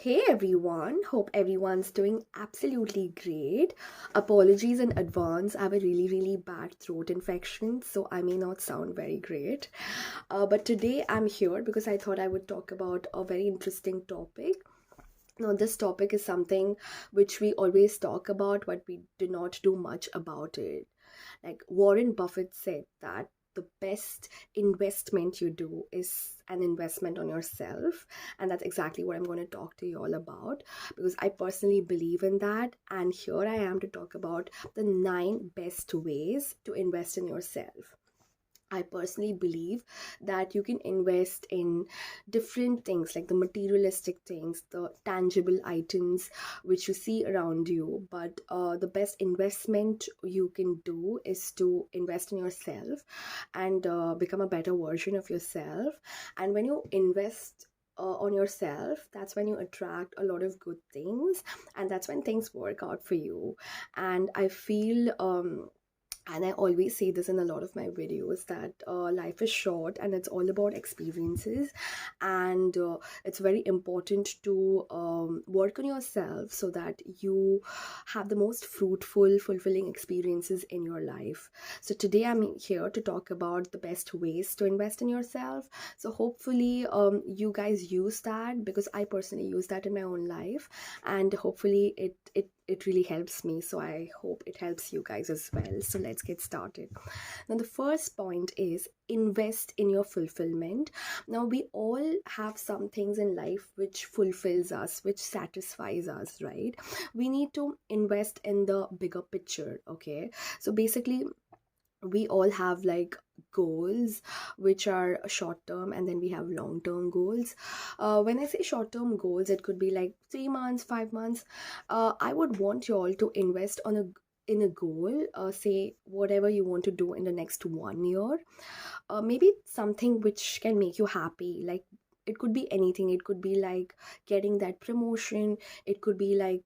Hey everyone, hope everyone's doing absolutely great. Apologies in advance, I have a really bad throat infection, so I may not sound very great. But today I'm here because I thought I would talk about a very interesting topic. Now, this topic is something which we always talk about, but we do not do much about it. Like Warren Buffett said that the best investment you do is an investment on yourself. And that's exactly what I'm going to talk to you all about because I personally believe in that. And here I am to talk about the 9 best ways to invest in yourself. I personally believe that you can invest in different things like the materialistic things, the tangible items which you see around you. But the best investment you can do is to invest in yourself and become a better version of yourself. And when you invest, on yourself, that's when you attract a lot of good things, and that's when things work out for you. And I feel and I always say this in a lot of my videos that life is short and it's all about experiences, and it's very important to work on yourself so that you have the most fruitful, fulfilling experiences in your life. So today I'm here to talk about the best ways to invest in yourself. So hopefully you guys use that, because I personally use that in my own life, and hopefully it really helps me. So I hope it helps you guys as well. So let's get started. Now the first point is invest in your fulfillment. Now we all have some things in life which fulfills us, which satisfies us, right? We need to invest in the bigger picture. Okay, so basically we all have like goals which are short term, and then we have long term goals. When I say short term goals, it could be like 3 months, 5 months. I would want you all to invest on a in a goal, say whatever you want to do in the next 1 year. Maybe something which can make you happy, like it could be anything. It could be like getting that promotion. It could be like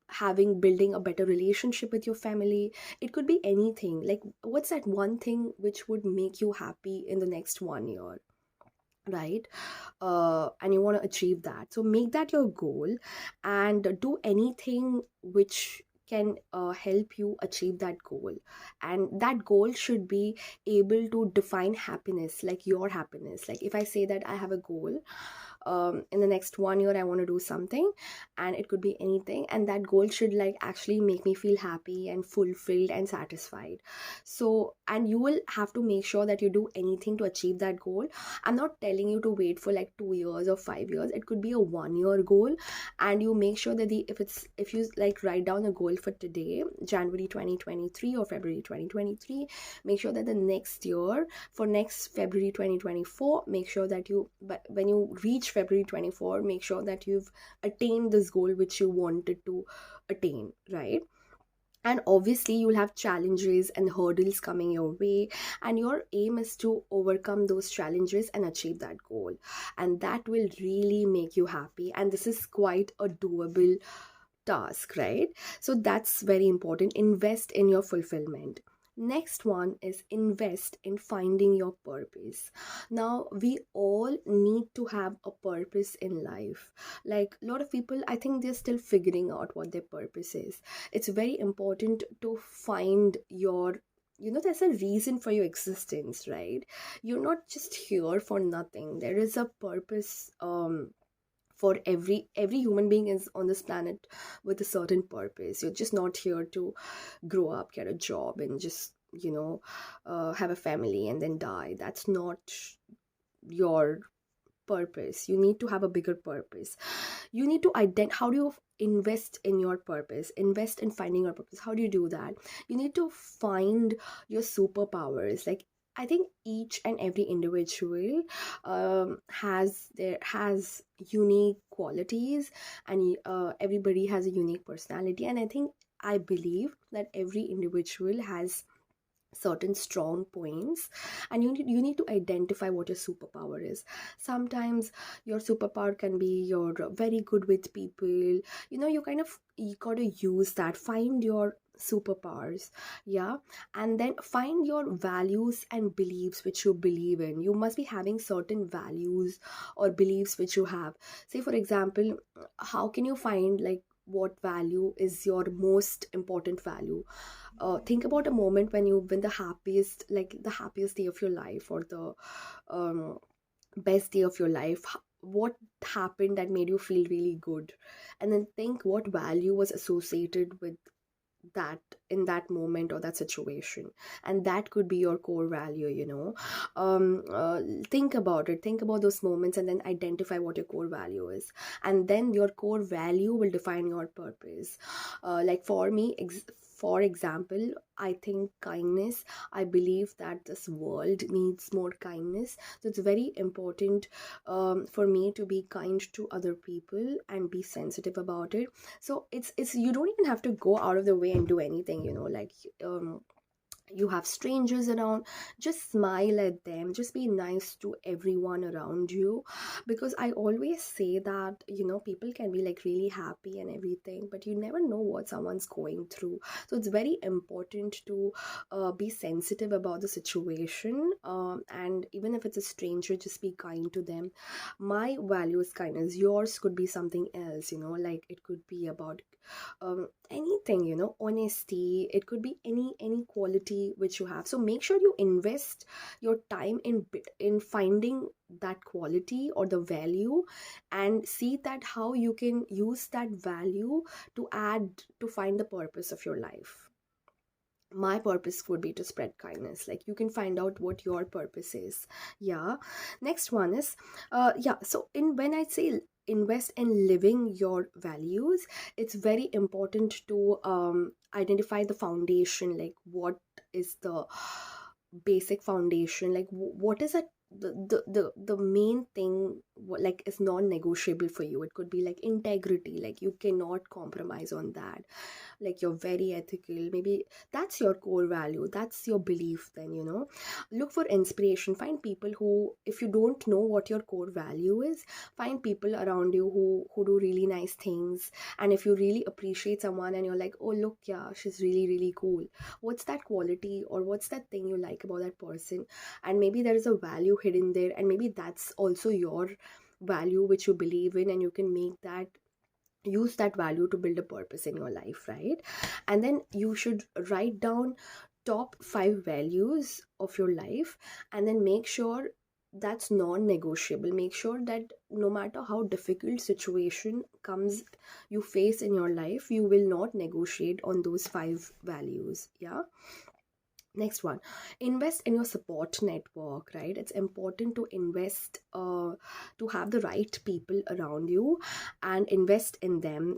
having building a better relationship with your family. It could be anything. Like what's that one thing which would make you happy in the next 1 year, right? And you want to achieve that, so make that your goal and do anything which can help you achieve that goal. And that goal should be able to define happiness, like your happiness. Like if I say that I have a goal, in the next 1 year I want to do something, and it could be anything, and that goal should like actually make me feel happy and fulfilled and satisfied. So, and you will have to make sure that you do anything to achieve that goal. I'm not telling you to wait for like 2 years or 5 years. It could be a 1 year goal, and you make sure that the if you like write down a goal for today, January 2023 or February 2023, make sure that the next year, for next February 2024, make sure that you, but when you reach February 24, make sure that you've attained this goal which you wanted to attain, right? And obviously you'll have challenges and hurdles coming your way, and your aim is to overcome those challenges and achieve that goal, and that will really make you happy, and this is quite a doable task, right? So that's very important. Invest in your fulfillment. Next one is invest in finding your purpose. Now we all need to have a purpose in life. Like a lot of people, I think they're still figuring out what their purpose is. It's very important to find your, there's a reason for your existence, right? You're not just here for nothing. There is a purpose. For every human being is on this planet with a certain purpose. You're just not here to grow up, get a job, and just have a family and then die. That's not your purpose. You need to have a bigger purpose. You need to how do you invest in your purpose, invest in finding your purpose? How do you do that? You need to find your superpowers. Like I think each and every individual has unique qualities, and everybody has a unique personality. And I believe that every individual has certain strong points, and you need to identify what your superpower is. Sometimes your superpower can be you're very good with people. You kind of, you got to use that. Find your superpowers. Yeah. And then find your values and beliefs which you believe in. You must be having certain values or beliefs which you have. Say for example, how can you find like what value is your most important value? Think about a moment when you've been the happiest, like the happiest day of your life, or the um, best day of your life. What happened that made you feel really good? And then think what value was associated with that in that moment or that situation, and that could be your core value, think about it, think about those moments, and then identify what your core value is, and then your core value will define your purpose. Like for me, for example, I think kindness. I believe that this world needs more kindness, so it's very important for me to be kind to other people and be sensitive about it. So it's you don't even have to go out of the way and do anything, like you have strangers around, just smile at them, just be nice to everyone around you. Because I always say that, people can be like really happy and everything, but you never know what someone's going through. So it's very important to be sensitive about the situation, and even if it's a stranger, just be kind to them. My value is kindness. Yours could be something else, like it could be about anything, honesty. It could be any quality which you have. So make sure you invest your time in finding that quality or the value, and see that how you can use that value to add, to find the purpose of your life. My purpose would be to spread kindness. Like you can find out what your purpose is. Yeah. Next one is yeah, so in when I say invest in living your values, it's very important to identify the foundation, like what is the basic foundation, like what is it, the main thing, like is non-negotiable for you. It could be like integrity, like you cannot compromise on that. Like you're very ethical, maybe that's your core value, that's your belief. Then, look for inspiration. Find people who, if you don't know what your core value is, find people around you who do really nice things. And if you really appreciate someone and you're like, oh look, yeah, she's really really cool, what's that quality or what's that thing you like about that person? And maybe there is a value hidden there, and maybe that's also your value which you believe in, and you can make that, use that value to build a purpose in your life, right? And then you should write down top 5 values of your life, and then make sure that's non-negotiable. Make sure that no matter how difficult situation comes, you face in your life, you will not negotiate on those 5 values. Yeah. Next one, invest in your support network, right? It's important to invest, to have the right people around you and invest in them.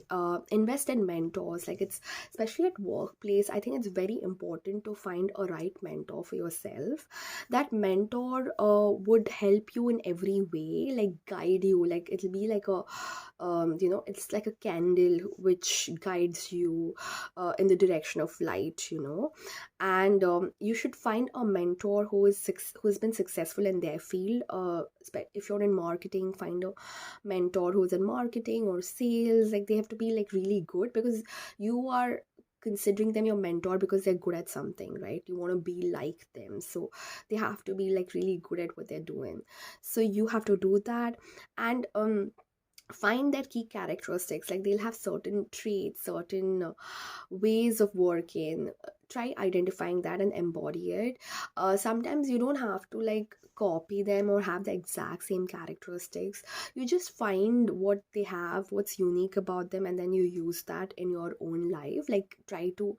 Invest in mentors. Like it's, especially at workplace, I think it's very important to find a right mentor for yourself. That mentor would help you in every way, like guide you. Like it'll be like a it's like a candle which guides you in the direction of light, and you should find a mentor who's been successful in their field. If you're in marketing, find a mentor who's in marketing or sales. Like they have to be like really good, because you are considering them your mentor because they're good at something, right? You want to be like them, so they have to be like really good at what they're doing. So you have to do that. And find their key characteristics. Like they'll have certain traits, certain ways of working. Try identifying that and embody it. Sometimes you don't have to like copy them or have the exact same characteristics. You just find what they have, what's unique about them, and then you use that in your own life. Like try to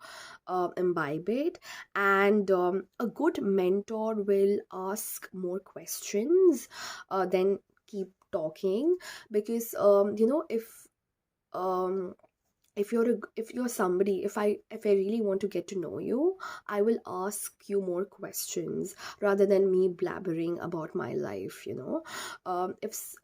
imbibe it. And a good mentor will ask more questions than keep talking. Because um if you're somebody, if I really want to get to know you, I will ask you more questions rather than me blabbering about my life.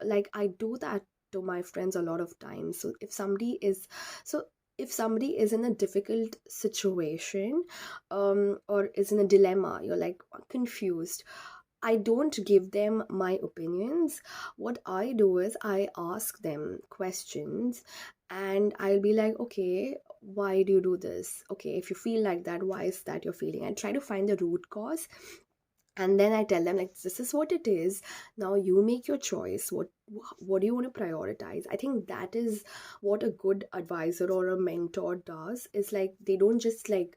Like I do that to my friends a lot of times. So if somebody is in a difficult situation, or is in a dilemma, you're like confused, I don't give them my opinions. What I do is I ask them questions, and I'll be like, okay, why do you do this? Okay, if you feel like that, why is that you're feeling? And try to find the root cause. And then I tell them, like, this is what it is. Now you make your choice. What do you want to prioritize? I think that is what a good advisor or a mentor does, is like they don't just like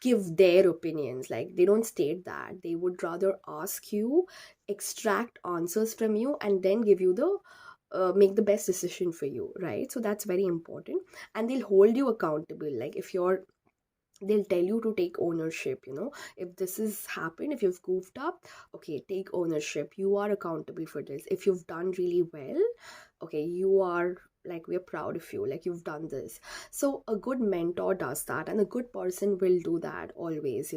give their opinions, like they don't state that. They would rather ask you, extract answers from you, and then give you the make the best decision for you, right? So that's very important. And they'll hold you accountable. Like if you're they'll tell you to take ownership, if this has happened, if you've goofed up, okay, take ownership. You are accountable for this. If you've done really well, okay, you are, like, we're proud of you, like you've done this. So a good mentor does that, and a good person will do that always.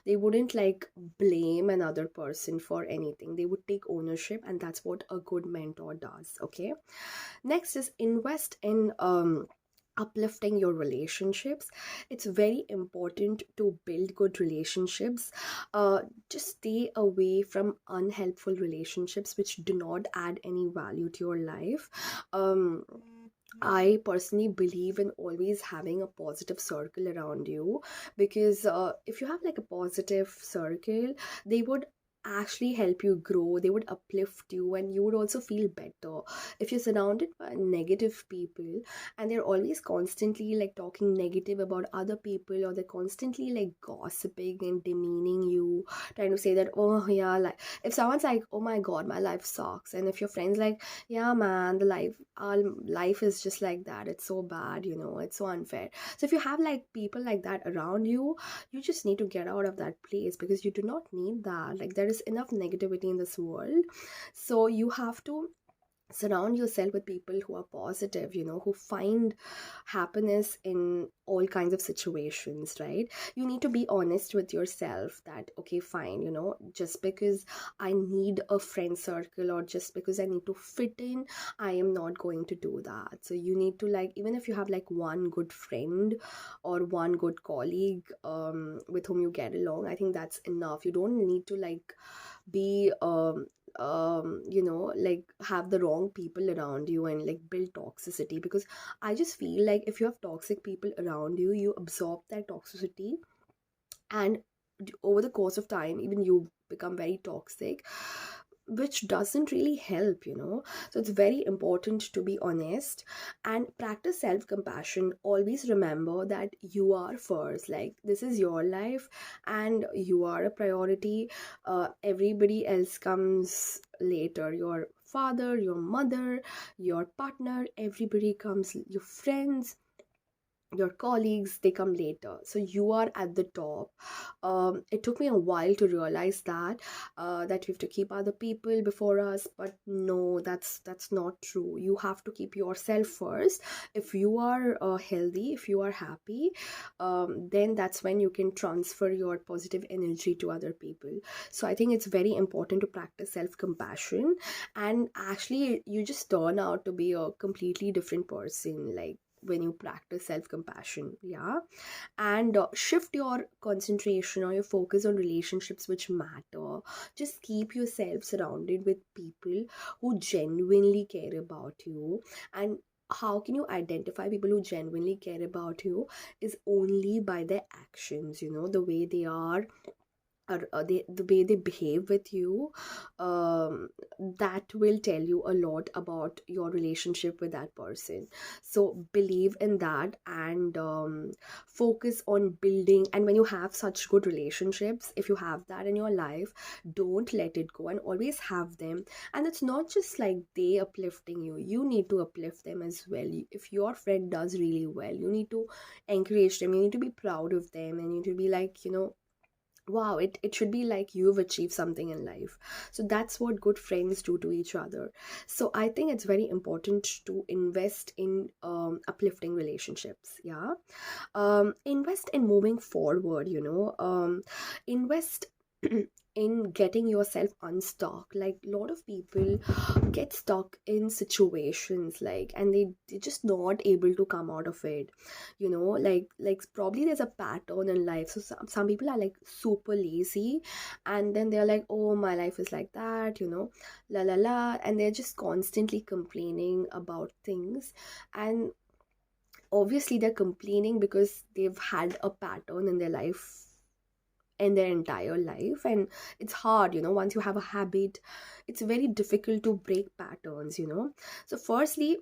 They wouldn't like blame another person for anything. They would take ownership, and that's what a good mentor does. Okay, next is invest in uplifting your relationships. It's very important to build good relationships. Just stay away from unhelpful relationships which do not add any value to your life. I personally believe in always having a positive circle around you, because if you have like a positive circle, they would actually help you grow. They would uplift you, and you would also feel better. If you're surrounded by negative people and they're always constantly like talking negative about other people, or they're constantly like gossiping and demeaning you, trying to say that, oh yeah, like if someone's like, oh my god, my life sucks, and if your friend's like, yeah man, our life is just like that, it's so bad, it's so unfair. So if you have like people like that around you, you just need to get out of that place, because you do not need that. Like there is enough negativity in this world. So you have to surround yourself with people who are positive, who find happiness in all kinds of situations, right? You need to be honest with yourself that, okay, fine, just because I need a friend circle, or just because I need to fit in, I am not going to do that. So you need to, like, even if you have like one good friend or one good colleague with whom you get along, I think that's enough. You don't need to like be like have the wrong people around you and like build toxicity, because I just feel like if you have toxic people around you, you absorb that toxicity, and over the course of time, even you become very toxic, which doesn't really help. So it's very important to be honest and practice self compassion. Always remember that you are first, like this is your life, and you are a priority. Everybody else comes later. Your father, your mother, your partner, everybody comes, your friends, your colleagues, they come later. So you are at the top. It took me a while to realize that we have to keep other people before us, but no, that's not true. You have to keep yourself first. If you are healthy, if you are happy, then that's when you can transfer your positive energy to other people. So I think it's very important to practice self-compassion, and actually you just turn out to be a completely different person, like when you practice self-compassion. Yeah. And shift your concentration or your focus on relationships which matter. Just keep yourself surrounded with people who genuinely care about you. And how can you identify people who genuinely care about you? Is only by their actions, the way they are, or the way they behave with you. That will tell you a lot about your relationship with that person. So believe in that, and focus on building. And when you have such good relationships, if you have that in your life, don't let it go, and always have them. And it's not just like they uplifting you, you need to uplift them as well. If your friend does really well, you need to encourage them, you need to be proud of them, and you need to be like, wow, it should be like you've achieved something in life. So that's what good friends do to each other. So I think it's very important to invest in uplifting relationships. Yeah. Invest in moving forward, invest in getting yourself unstuck. Like a lot of people get stuck in situations, like, and they're just not able to come out of it. Like probably there's a pattern in life. So some people are like super lazy, and then they're like, oh, my life is like that, la la la, and they're just constantly complaining about things. And obviously they're complaining because they've had a pattern in their life, in their entire life, and it's hard, once you have a habit, it's very difficult to break patterns. So firstly,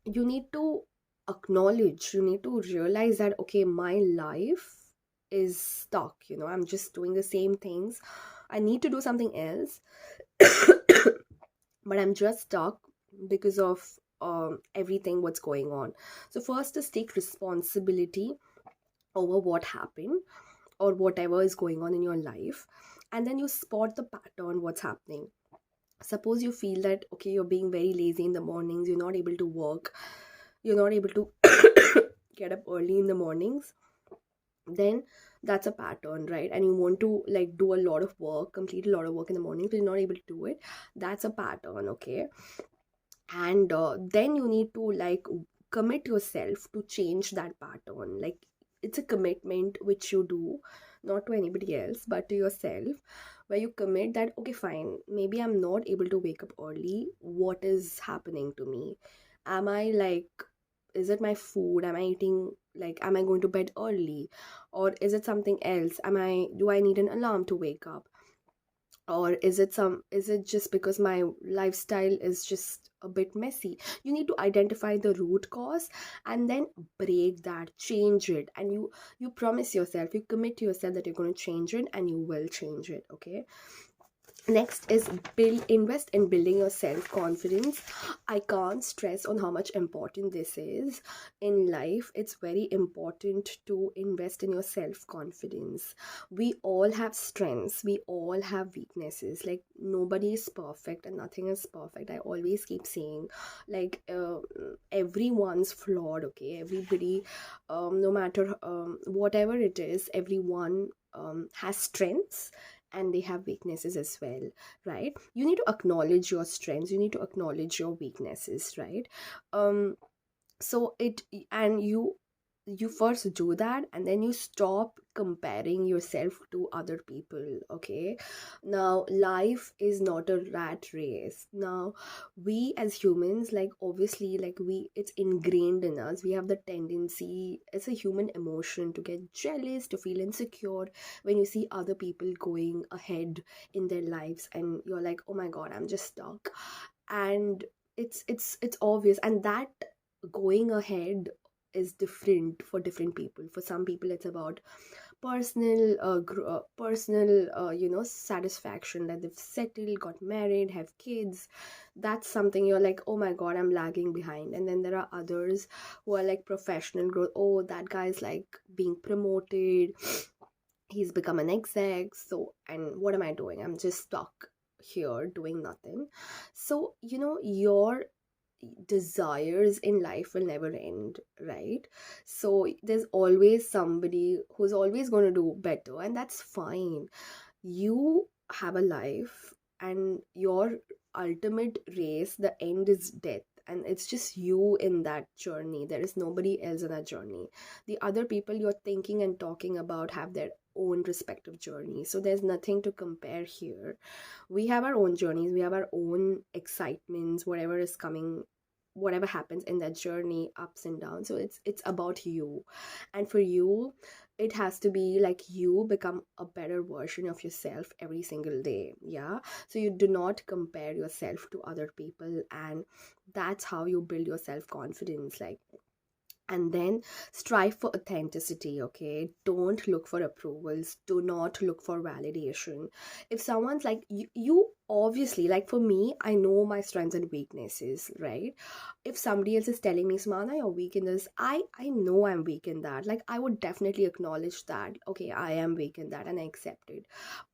you need to acknowledge, you need to realize that, okay, my life is stuck, I'm just doing the same things. I need to do something else, but I'm just stuck because of everything what's going on. So first is take responsibility over what happened or whatever is going on in your life, and then you spot the pattern what's happening. Suppose you feel that, okay, you're being very lazy in the mornings, you're not able to work, you're not able to get up early in the mornings, then that's a pattern, right? And you want to like do a lot of work, complete a lot of work in the morning, but you're not able to do it. That's a pattern, okay? And then you need to like commit yourself to change that pattern. Like, it's a commitment which you do, not to anybody else but to yourself, where you commit that, okay, fine, maybe I'm not able to wake up early. What is happening to me? Am I like, is it my food? Am I eating, like, am I going to bed early, or is it something else? Do I need an alarm to wake up, or is it just because my lifestyle is just a bit messy? You need to identify the root cause and then break that, change it, and you promise yourself, you commit to yourself that you're going to change it, and you will change it, okay? Next is invest in building your self confidence. I can't stress on how much important this is in life. It's very important to invest in your self confidence. We all have strengths, we all have weaknesses. Like, nobody is perfect and nothing is perfect. I always keep saying, like, everyone's flawed, okay? Everybody, no matter whatever it is, everyone has strengths and they have weaknesses as well, right? You need to acknowledge your strengths, you need to acknowledge your weaknesses, right? um so it and you first do that, and then you stop comparing yourself to other people, okay? Now, life is not a rat race. Now, we as humans, like, obviously, like, it's ingrained in us. We have the tendency, it's a human emotion, to get jealous, to feel insecure when you see other people going ahead in their lives, and you're like, oh my god, I'm just stuck. And it's obvious, and that going ahead is different for different people. For some people, it's about personal satisfaction, that they've settled, got married, have kids. That's something you're like, oh my god, I'm lagging behind. And then there are others who are like professional growth. Oh, that guy's like being promoted, he's become an exec. So, and what am I doing? I'm just stuck here doing nothing. So, your desires in life will never end, right? So there's always somebody who's always going to do better, and that's fine. You have a life, and your ultimate race, the end is death, and it's just you in that journey. There is nobody else in that journey. The other people you're thinking and talking about have their own respective journey, so there's nothing to compare here. We have our own journeys, we have our own excitements, whatever is coming, whatever happens in that journey, ups and downs. So it's about you, and for you, it has to be like you become a better version of yourself every single day. Yeah, so you do not compare yourself to other people, and that's how you build your self confidence. Like, and then strive for authenticity, okay? Don't look for approvals, do not look for validation. If someone's like, you obviously, like, for me, I know my strengths and weaknesses, right? If somebody else is telling me, Samana, you're weak in this, I know I'm weak in that. Like, I would definitely acknowledge that, okay, I am weak in that, and I accept it.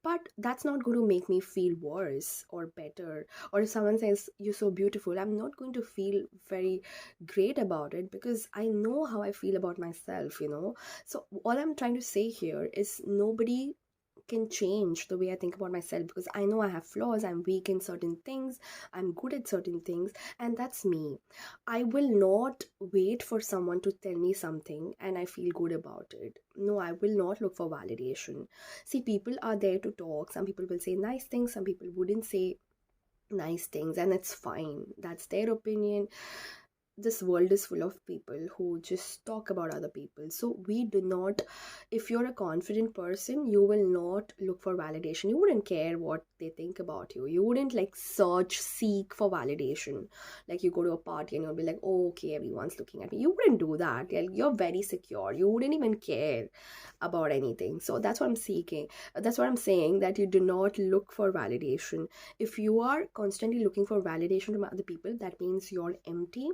But that's not going to make me feel worse or better. Or if someone says, you're so beautiful, I'm not going to feel very great about it, because I know how I feel about myself. So all I'm trying to say here is, nobody can change the way I think about myself, because I know I have flaws, I'm weak in certain things, I'm good at certain things, and that's me. I will not wait for someone to tell me something and I feel good about it. No, I will not look for validation. See, people are there to talk. Some people will say nice things, some people wouldn't say nice things, and it's fine. That's their opinion. this world is full of people who just talk about other people. So we do not, if you're a confident person, you will not look for validation. You wouldn't care what they think about you. You wouldn't like seek for validation. Like you go to a party and you'll be like, oh, okay, everyone's looking at me. You wouldn't do that. Like, you're very secure. You wouldn't even care about anything. So that's what I'm seeking. That's what I'm saying, that you do not look for validation. If you are constantly looking for validation from other people, that means you're empty,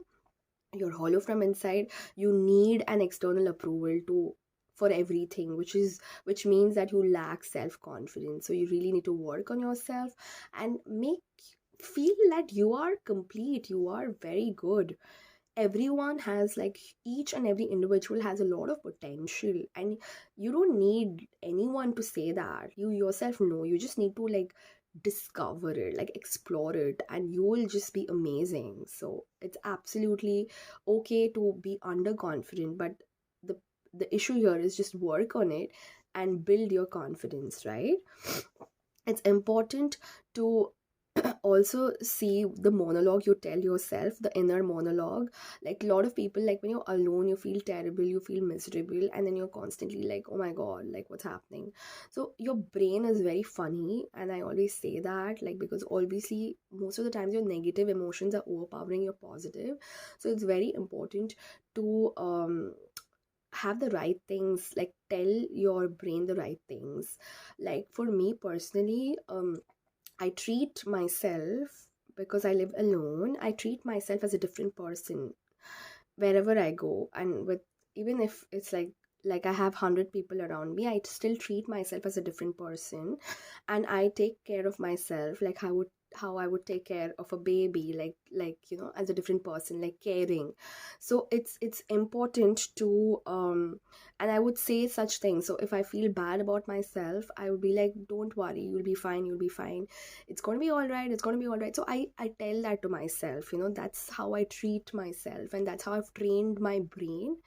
you're hollow from inside. You need an external approval to for everything, which means that you lack self confidence. So you really need to work on yourself and make feel that you are complete, you are very good. Everyone has, like, each and every individual has a lot of potential, and you don't need anyone to say that. You yourself know. You just need to like discover it, like explore it, and you will just be amazing. So it's absolutely okay to be underconfident, but the the issue here is just work on it and build your confidence, right? It's important to also see the monologue you tell yourself, the inner monologue. Like a lot of people, like when you're alone, you feel terrible, you feel miserable, and then you're constantly like, oh my god, like what's happening. So your brain is very funny, and I always say that, like, because obviously most of the times your negative emotions are overpowering your positive. So it's very important to have the right things, like tell your brain the right things. Like for me personally, I treat myself, because I live alone, I treat myself as a different person wherever I go. And with, even if it's like I have 100 people around me, I still treat myself as a different person, and I take care of myself like how I would take care of a baby, like as a different person, like caring. So it's important to and I would say such things. So if I feel bad about myself, I would be like, don't worry, you'll be fine, you'll be fine, it's going to be all right, it's going to be all right. So I tell that to myself. That's how I treat myself, and that's how I've trained my brain,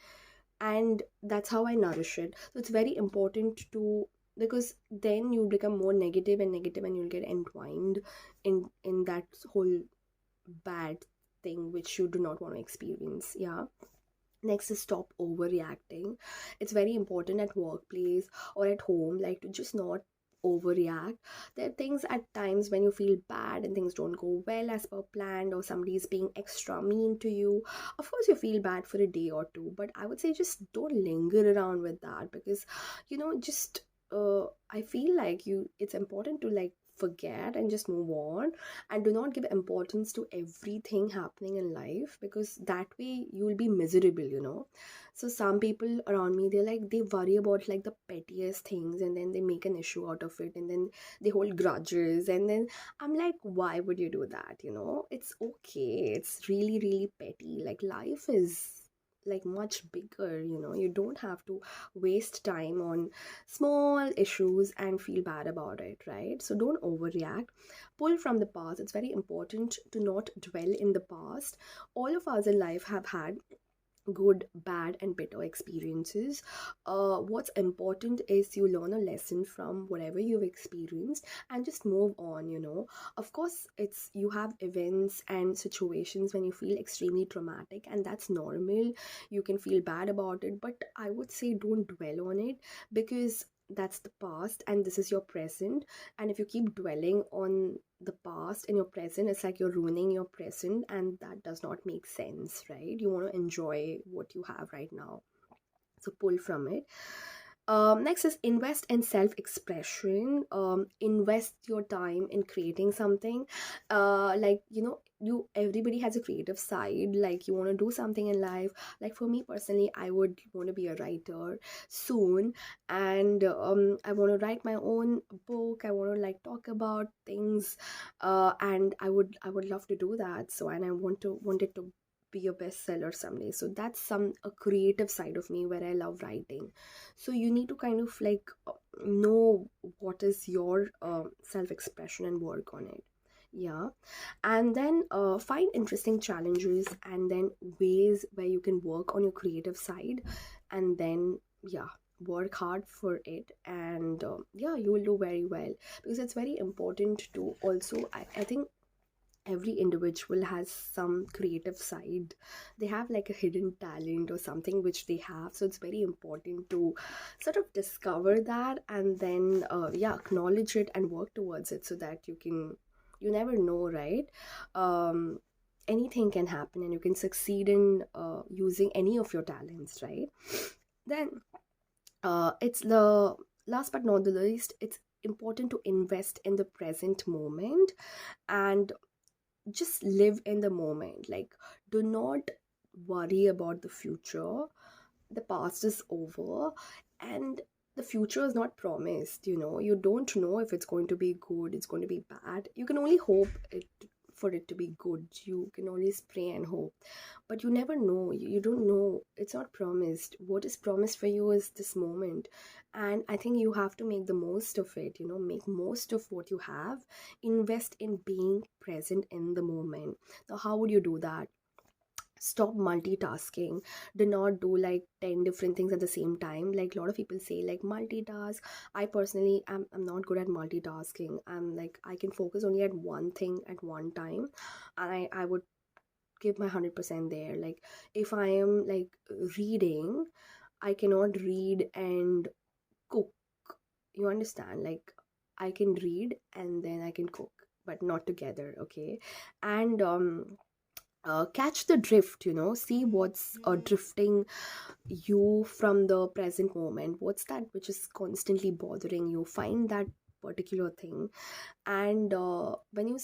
and that's how I nourish it. So it's very important to, because then you become more negative and negative, and you'll get entwined in that whole bad thing which you do not want to experience. Yeah. Next is stop overreacting. It's very important at workplace or at home, like to just not overreact. There are things at times when you feel bad and things don't go well as per planned, or somebody is being extra mean to you. Of course you feel bad for a day or two, but I would say just don't linger around with that, because just I feel like it's important to like forget and just move on, and do not give importance to everything happening in life, because that way you will be miserable. So some people around me, they worry about like the pettiest things, and then they make an issue out of it, and then they hold grudges, and then I'm like, why would you do that? It's okay, it's really really petty. Like life is like much bigger. You don't have to waste time on small issues and feel bad about it, right? So don't overreact. Pull from the past. It's very important to not dwell in the past. All of us in life have had good, bad, and bitter experiences. What's important is you learn a lesson from whatever you've experienced and just move on. Of course, it's you have events and situations when you feel extremely traumatic, and that's normal. You can feel bad about it, but I would say don't dwell on it, because that's the past and this is your present. And if you keep dwelling on the past and your present, it's like you're ruining your present, and that does not make sense, right? You want to enjoy what you have right now. So pull from it. Next is invest in self-expression. Invest your time in creating something. Like you everybody has a creative side. Like you want to do something in life. Like for me personally, I would want to be a writer soon, and I want to write my own book. I want to like talk about things, and I would love to do that. So, and I want it to be a bestseller someday. So that's a creative side of me where I love writing. So you need to kind of like know what is your self-expression and work on it. Yeah. And then find interesting challenges, and then ways where you can work on your creative side, and then yeah, work hard for it, and yeah, you will do very well. Because it's very important to also, I think every individual has some creative side. They have like a hidden talent or something which they have, so it's very important to sort of discover that, and then yeah, acknowledge it and work towards it, so that you never know, right? um Anything can happen and you can succeed in using any of your talents, right? Then it's the last but not the least, it's important to invest in the present moment and just live in the moment. Like, do not worry about the future. The past is over, and the future is not promised. You don't know if it's going to be good, it's going to be bad. You can only hope it for it to be good. You can always pray and hope, but you never know. You don't know. It's not promised. What is promised for you is this moment, and I think you have to make the most of it. Make most of what you have. Invest in being present in the moment. Now, how would you do that? Stop multitasking. Do not do like 10 different things at the same time. Like, a lot of people say like multitask. I personally am not good at multitasking. I'm like, I can focus only at one thing at one time, and I would give my 100% there. Like, if I am like reading, I cannot read and cook. You understand? Like, I can read and then I can cook, but not together. Okay. And catch the drift, see what's drifting you from the present moment. What's that which is constantly bothering you? Find that particular thing, and when you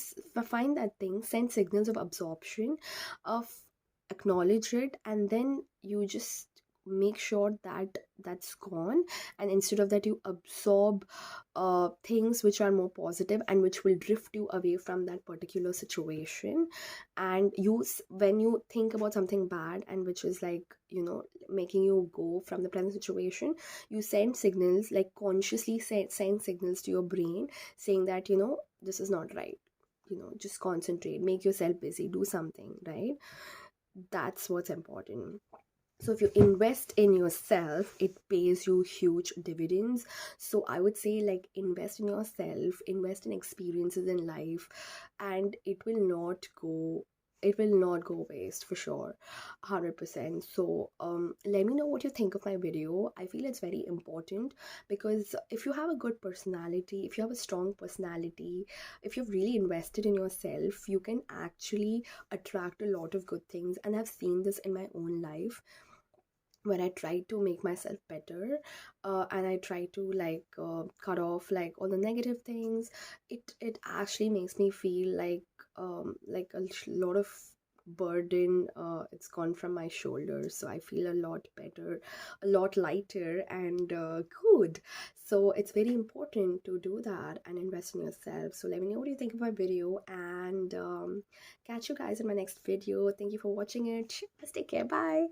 find that thing, send signals of absorption, of acknowledge it, and then you just make sure that that's gone. And instead of that, you absorb things which are more positive and which will drift you away from that particular situation. And when you think about something bad and which is like, making you go from the present situation, you send signals, like consciously send signals to your brain, saying that, this is not right. Just concentrate, make yourself busy, do something, right? That's what's important. So if you invest in yourself, it pays you huge dividends. So I would say, like, invest in yourself, invest in experiences in life, and it will not go waste for sure. 100%. So let me know what you think of my video. I feel it's very important, because if you have a good personality, if you have a strong personality, if you've really invested in yourself, you can actually attract a lot of good things. And I've seen this in my own life, where I try to make myself better, and I try to like cut off like all the negative things. It actually makes me feel like a lot of burden, it's gone from my shoulders, so I feel a lot better, a lot lighter, and good. So it's very important to do that and invest in yourself. So let me know what you think of my video, and catch you guys in my next video. Thank you for watching it. Let's take care. Bye.